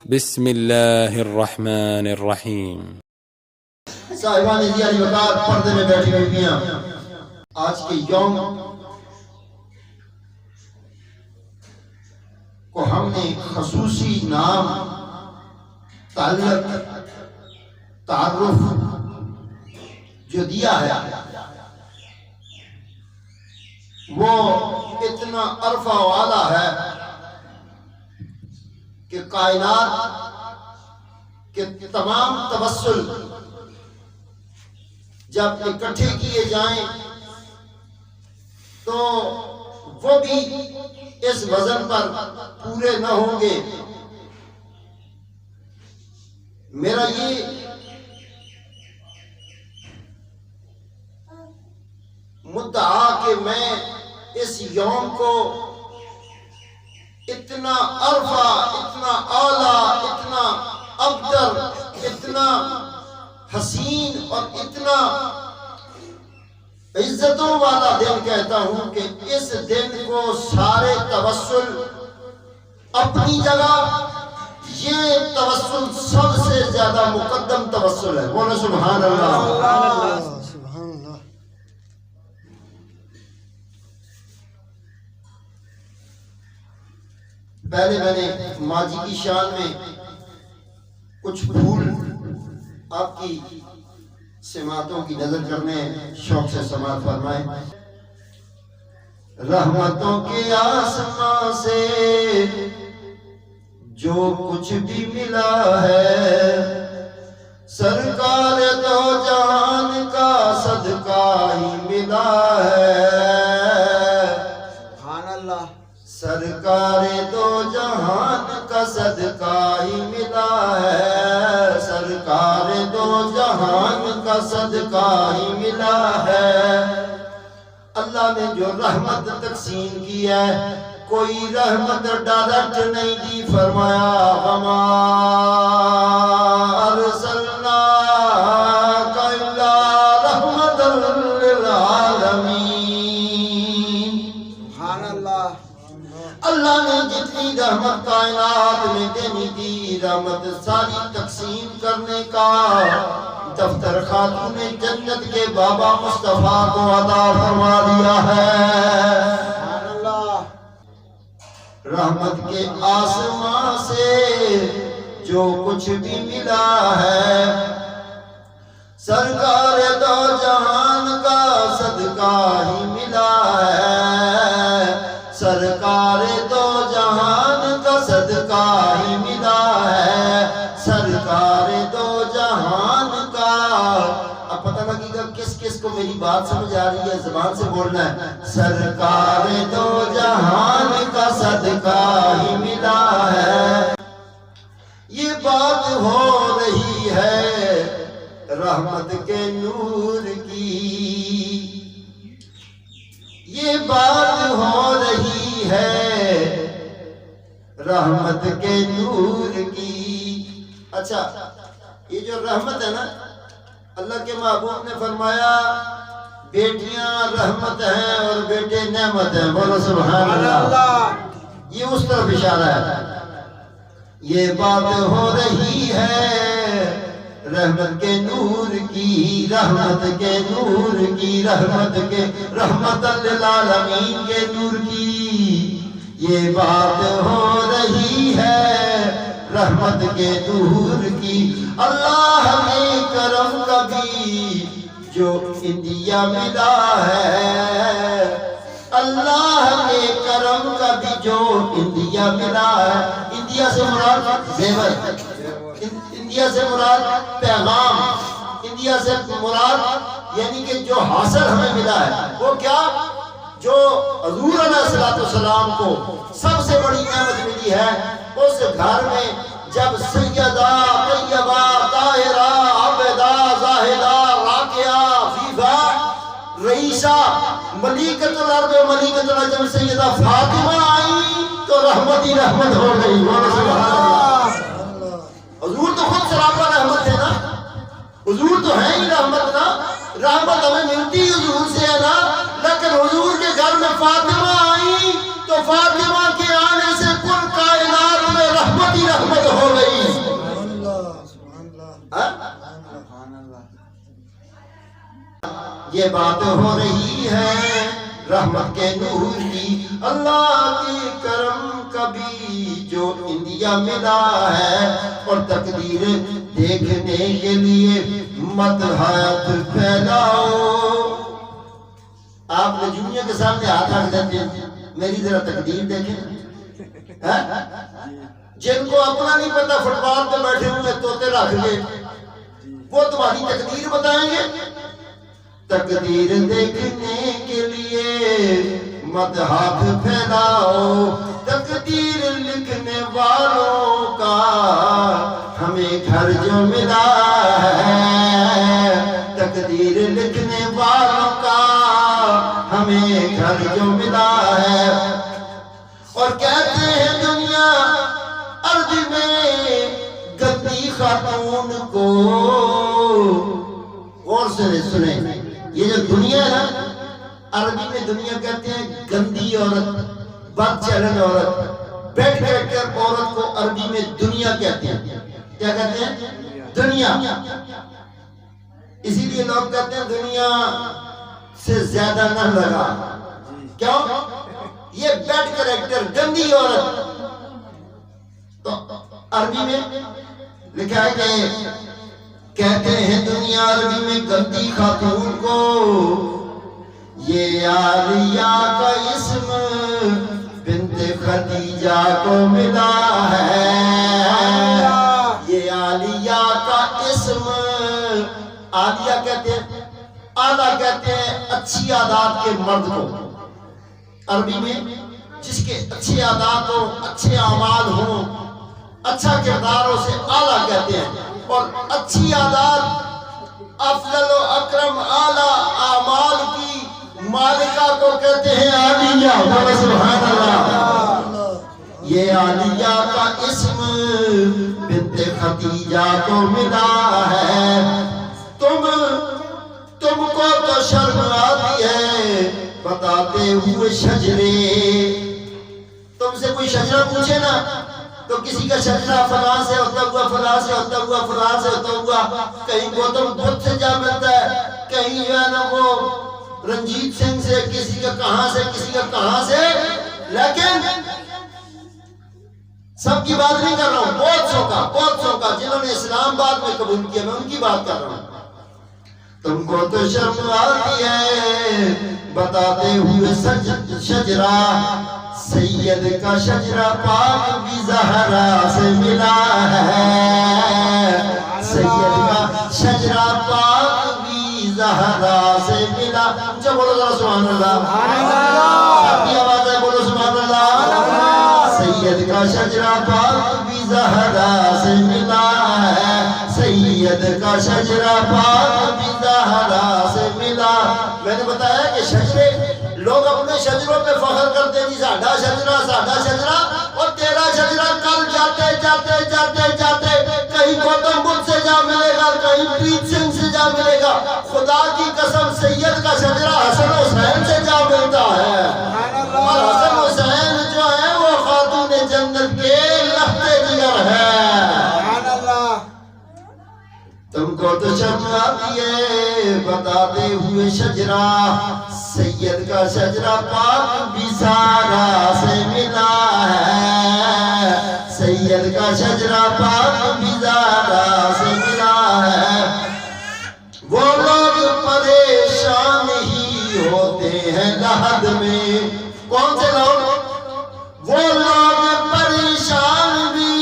بسم اللہ الرحمن الرحیم۔ صاحبان علی وقار پردے میں بیٹھی ہوئی ہیں، آج کے یوم کو ہم نے خصوصی نام، تعلق، تعارف جو دیا ہے وہ اتنا عرفہ و اعلیٰ ہے کہ کائنات کے تمام توسل جب اکٹھے کیے جائیں تو وہ بھی اس وزن پر پورے نہ ہوں گے۔ میرا یہ مدعا کہ میں اس یوم کو اتنا عرفہ، اتنا اعلیٰ، اتنا ابتر، اتنا حسین اور اتنا عزتوں والا دن کہتا ہوں کہ اس دن کو سارے توسل اپنی جگہ، یہ توسل سب سے زیادہ مقدم توسل ہے۔ بولو سبحان اللہ۔ پہلے میں نے ماجی کی شان میں کچھ پھول آپ کی سماعتوں کی نظر کرنے شوق سے سماعت فرمائیں۔ رحمتوں کے آسمان سے جو کچھ بھی ملا ہے، سرکار دو جہان کا صدقہ ہی ملا ہے۔ سبحان اللہ۔ سرکار دو جہان کا صدقہ ہی ملا ہے، سرکار دو جہان کا صدقہ ہی ملا ہے۔ اللہ نے جو رحمت تقسیم کی ہے، کوئی رحمت ڈائریکٹ نہیں دی، فرمایا وما ارسلناک الا رحمۃ للعالمین۔ سبحان اللہ۔ اللہ نے جتنی رحمت کائنات میں دینی تھی، رحمت ساری تقسیم کرنے کا دفتر خاتون جنت کے بابا مصطفیٰ کو عطا فرما دیا ہے۔ رحمت کے آسمان سے جو کچھ بھی ملا ہے، سرکار دو جہان کا صدقہ ہی ملا ہے، سرکار دو جہان کا صدقہ ہی ملا ہے، سرکار دو جہان کا۔ اب پتہ لگے گا کس کس کو میری بات سمجھ آ رہی ہے، زبان سے بولنا ہے۔ سرکار دو جہان کا صدقہ ہی ملا ہے۔ یہ بات ہو رہی ہے رحمت کے نور کی، یہ بات ہو رہی ہے رحمت کے نور کی۔ اچھا، یہ جو رحمت ہے نا، اللہ کے محبوب نے فرمایا بیٹیاں رحمت ہیں اور بیٹے نعمت ہیں۔ بولو سبحان اللہ۔ یہ اس طرف اشارہ ہے۔ یہ بات ہو رہی ہے رحمت کے نور کی، رحمت کے نور کی، رحمت کے، رحمت للعالمین کے نور کی۔ یہ بات ہو رہی ہے رحمت کے نور کی۔ اللہ نے کرم کبھی جو انڈیا ملا ہے، اللہ کے کرم کا بھی جو انڈیا ملا ہے۔ انڈیا سے مراد زیور، انڈیا سے مراد پیغام، انڈیا سے مراد یعنی کہ جو حاصل ہمیں ملا ہے وہ کیا؟ جو حضور علیہ السلام کو سب سے بڑی نعمت ملی ہے۔ اس گھر میں جب سیدہ طیبہ طاہرہ عابدہ زاہدہ راکعہ عفیفہ رئیسہ ملیکۃ الارض و ملیکۃ العجم سیدہ فاطمہ آئی تو رحمت ہی رحمت ہو گئی۔ حضور تو خود سراپا رحمت ہے نا، حضور تو ہے ہی رحمت نا، رحمت ہمیں ملتی حضور سے ہے نا، لیکن حضور کے گھر میں فاطمہ آئی تو فاطمہ کے آنے سے کل کائنات میں رحمت ہی رحمت ہو گئی۔ یہ بات ہو رہی ہے رحمت کے نور کی، اللہ کی کرم کبھی جو انڈیا ملا ہے، اور تقدیر دیکھنے کے لیے مت ہاتھ پھیلاؤ۔ آپ نجومیوں کے سامنے ہاتھ رکھ دیتے ہیں، میری ذرا تقدیر دیکھیں۔ جن کو اپنا نہیں پتا فٹ بال پہ بیٹھے ہوئے طوطے رکھ گئے، وہ تمہاری تقدیر بتائیں گے؟ تقدیر دیکھنے کے لیے مت ہاتھ پھیلاؤ، تقدیر لکھنے والوں کا ہمیں گھر جو ملا ہے، تقدیر لکھنے والوں کا ہمیں گھر جو ملا ہے۔ اور کہتے ہیں دنیا عربی میں گندی خاتون کو، غور سے سنیں، یہ جو دنیا ہے نا، عربی میں دنیا کہتے ہیں گندی عورت، بد چلن عورت، بیڈ کریکٹر عورت کو عربی میں دنیا کہتے ہیں۔ کیا کہتے ہیں؟ دنیا۔ اسی لیے لوگ کہتے ہیں دنیا سے زیادہ نہ لگا، کیوں؟ یہ بیڈ کریکٹر گندی عورت، تو عربی میں لکھا ہے کہ کہتے ہیں دنیا عربی میں گندی خاتون کو، یہ عالیہ کا اسم بنت خدیجہ کو ملا ہے، یہ عالیہ کا اسم، عالیہ کہتے ہیں، اعلیٰ کہتے ہیں اچھی عادات کے مرد کو، عربی میں جس کے اچھے عادات ہوں، اچھے اعمال ہوں، اچھا کردار اسے اعلیٰ کہتے ہیں، اور اچھی عادات افضل و اکرم اعلیٰ اعمال کی مالکہ کو کہتے ہیں عالیہ۔ سبحان اللہ۔ یہ عالیہ کا اسم بنت خدیجہ کو ملا ہے۔ تم کو تو شرم آتی ہے بتاتے ہوئے شجرے، تم سے کوئی شجرہ پوچھے نا تو کسی کا شجرہ فلاں سے ہوتا ہوا، فلاں سے ہوتا ہوا، فلاں سے ہوتا ہوا، کہیں گوتم بدھ سے جا ملتا ہے، کہیں جو ہے نا وہ رنجیت سنگھ سے، کسی کا کہاں سے، کسی کا کہاں سے، لیکن سب کی بات نہیں کر رہا ہوں، بہت سو کا جنہوں نے اسلام آباد میں قبول کیا، میں ان کی بات کر رہا ہوں۔ تم کو تو شرم آتی ہے بتاتے ہوئے شجرہ، سید کا شجرہ پاک بھی زہرا سے ملا ہے، سید کا شجرہ پاک بھی زہرا سے ملا۔ اچھا بولو ذرا سبحان اللہ، سب کی آواز ہے، بولو سبحان اللہ۔ سید کا شجرہ پاک بھی زہرا سے ملا ہے، سید کا شجرہ پاک بھی زہرا سے ملا۔ میں نے بتایا کہ شجرے، لوگ اپنے شجروں پہ فخر کرتے ہیں، جی ساڈا شجرہ، اور تیرا شجرہ کل جاتے جاتے جاتے جاتے کہیں گوتم بدھ سے جا ملے گا، کہیں پریت سنگھ سے جا ملے گا۔ خدا کی قسم سید کا شجرہ حسن حسین سے جا ملتا ہے، اور حسن حسین جو ہے وہ خاتون جنت کے لہتے جگر ہے۔ تم کو تو شرم آتی ہے بتاتے ہوئے شجرہ، سید کا شجرہ پاک بھی زہرا سے ملا ہے، سید کا شجرہ پاک بھی زہرا سے ملا ہے۔ وہ لوگ پریشان ہی ہوتے ہیں لحد میں، کون سے لوگ؟ وہ لوگ پریشان بھی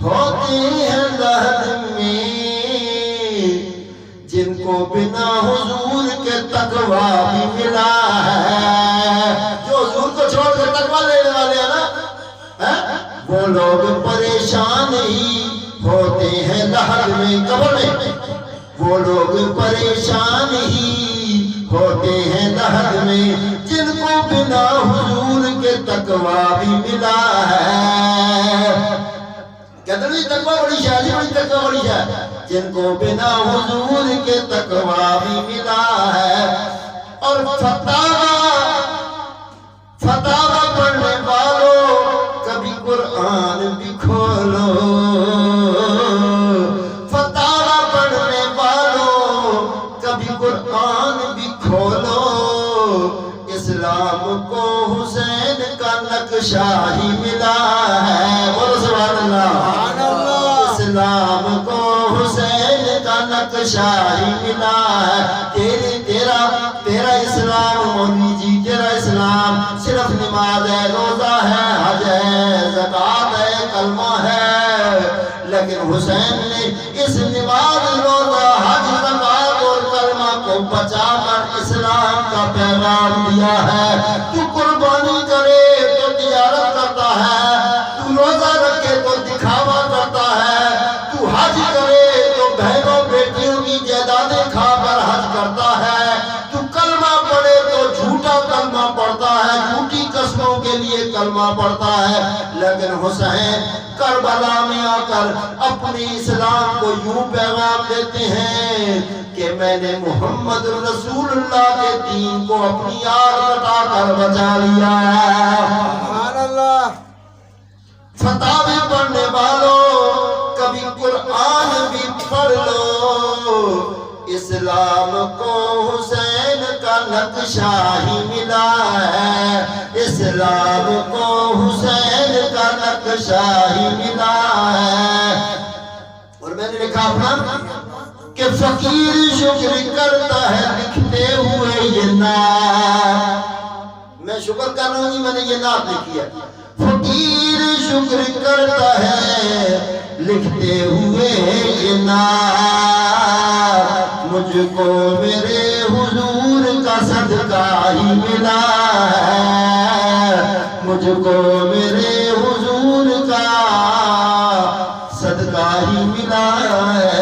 ہوتے ہیں لحد میں، جن کو بنا حضور کے تقویٰ بھی ملا ہے، جو حضور کو چھوڑ کر تقویٰ لینے والے ہیں نا، وہ لوگ پریشان ہی ہوتے ہیں لحد میں، قبر میں، وہ لوگ پریشان ہی ہوتے ہیں لحد میں، جن کو بنا حضور کے تقویٰ بھی ملا ہے۔ کہتے ہیں تقویٰ بڑی شادی بڑی تقویٰ بڑی شادی، جن کو بنا حضور کے تقویٰ بھی ملا ہے۔ اور فتاوہ پڑھنے والوں کبھی قرآن بھی کھولو، فتاوہ پڑھنے والوں نقشہ ہی ملا ہے، بولو سبحان اللہ، اسلام کو حسین کا نقشہ ہی ملا ہے، تیرا اسلام مولوی جی، تیرا اسلام صرف نماز ہے، روزہ ہے، حج ہے، زکوٰۃ ہے، کلمہ ہے، لیکن حسین نے اس نماز، روزہ، حج، زکوٰۃ اور کلمہ کو بچا کر اسلام کا پیغام دیا ہے۔ تو قربانی کرے تو تجارت کرتا ہے، تو روزہ رکھے تو دکھاوا کرتا ہے، تو حج کرے تو بہنوں بیٹیوں کی جائیدادیں کھا کر حج کرتا ہے، تو کلمہ پڑھے تو جھوٹا کلمہ پڑھتا ہے، جھوٹی قسموں کے لیے کلمہ پڑھتا ہے۔ لیکن حسین کربلا میں آ کر اپنے اسلام کو یوں پیغام دیتے ہیں کہ میں نے محمد رسول اللہ کے دین کو اپنی آڑ کٹا کر بچا لیا ہے۔ سبحان اللہ۔ فتاوی پڑھنے والوں کبھی قرآن بھی پڑھ لو، اسلام کو حسین کا نقشہ ہی ملا ہے، اسلام کو حسین کا نقشہ ہی ملا ہے۔ اور میں نے لکھا اپنا کہ فقیر شکر کرتا ہے لکھتے ہوئے یہ نعت، میں شکر کر رہا ہوں جی، میں نے یہ نعت لکھی ہے۔ فقیر شکر کرتا ہے لکھتے ہوئے یہ نعت، مجھ کو میرے حضور کا صدقہ ہی ملا ہے، مجھ کو میرے حضور کا صدقہ ہی ملا ہے۔